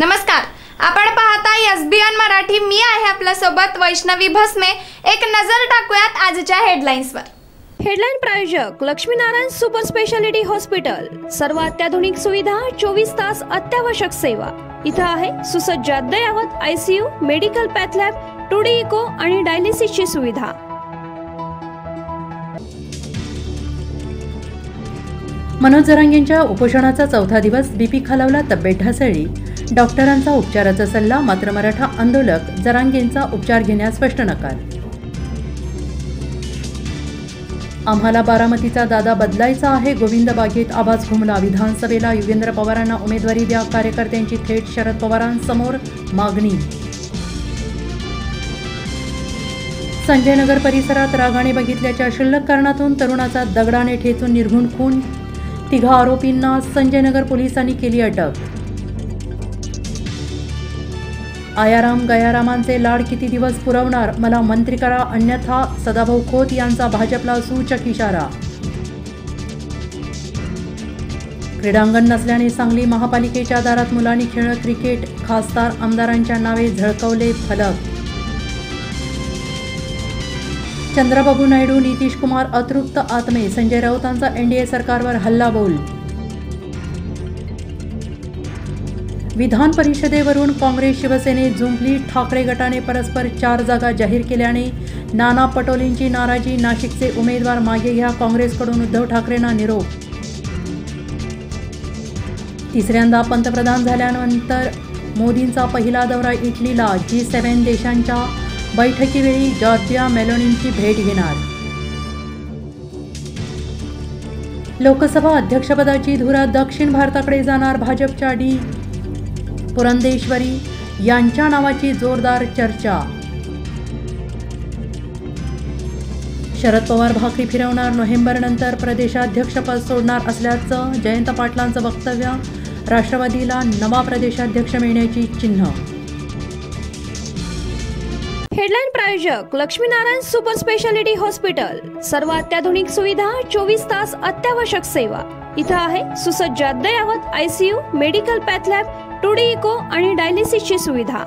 नमस्कार, आपण पाहता SBN मराठी। मी आहे आपल्या सोबत वैष्णवी भस्मे। एक नजर टाकूयात आजच्या हेडलाईन्सवर। हेडलाईन प्रायोजक लक्ष्मीनारायण सुपर स्पेशालिटी हॉस्पिटल। सर्व अत्याधुनिक सुविधा, 24 तास अत्यावश्यक सेवा। इथं आहे सुसज्ज अद्ययावत ICU, medical path lab, 2D echo आणि डायलिसिसची सुविधा। मनोज जरांगेंच्या उपोषणाचा चौथा दिवस, BP खालावला, तब्येत ढासळली, डॉक्टरांचा उपचाराचा सल्ला, मात्र मराठा आंदोलक जरांगेंचा उपचार घेण्यास स्पष्ट नकार। आम्हाला बारामतीचा दादा बदलायचा आहे, गोविंद बागेत आवाज घुमला। विधानसभेला युगेंद्र पवारांना उमेदवारी द्या, कार्यकर्त्यांची थेट शरद पवारांसमोर मागणी। संजयनगर परिसरात रागाने बघितल्याच्या क्षुल्लक कारणातून तरुणाचा दगडाने ठेचून निर्घुण खून, तिघा आरोपींना संजयनगर पोलिसांनी केली अटक। आयाराम गयारामांचे लाड किती दिवस पुरवणार, मला मंत्री करा अन्यथा, सदाभाऊ खोत यांचा भाजपला सूचक इशारा। क्रीडांगण नसल्याने सांगली महापालिकेच्या दारात मुलांनी खेळत क्रिकेट, खासदार आमदारांच्या नावे झळकवले फलक। चंद्रबाबू नायडू, नितीश कुमार अतृप्त आत्मे, संजय राऊतांचा NDA सरकारवर हल्लाबोल। विधान परिषदेवरून काँग्रेस शिवसेनेत जुंपली, ठाकरे गटाने परस्पर 4 जागा जाहीर केल्याने नाना पटोलेंची नाराजी, नाशिकचे उमेदवार मागे घ्या, काँग्रेसकडून उद्धव ठाकरेंना निरोप। तिसऱ्यांदा पंतप्रधान झाल्यानंतर मोदींचा पहिला दौरा इटलीला, G7 देशांच्या बैठकीवेळी जॉर्जिया मेलोनींची भेट घेणार। लोकसभा अध्यक्षपदाची धुरा दक्षिण भारताकडे जाणार, भाजपच्या डी पुरंदेश्वरी यांच्या नावाची जोरदार चर्चा। शरद पवार भाकरी फिरवणार, नोव्हेंबरनंतर प्रदेशाध्यक्षपद सोडणार असल्याचं जयंत पाटलांचं वक्तव्य, राष्ट्रवादीला नवा प्रदेशाध्यक्ष मिळण्याची चिन्ह। हेडलाईन प्रायोजक लक्ष्मीनारायण सुपर स्पेशालिटी हॉस्पिटल। सर्व अत्याधुनिक सुविधा, 24 तास अत्यावश्यक सेवा। इथं आहे सुसज्ज अद्ययावत ICU, medical path lab, 2D echo आणि डायलिसिसची सुविधा।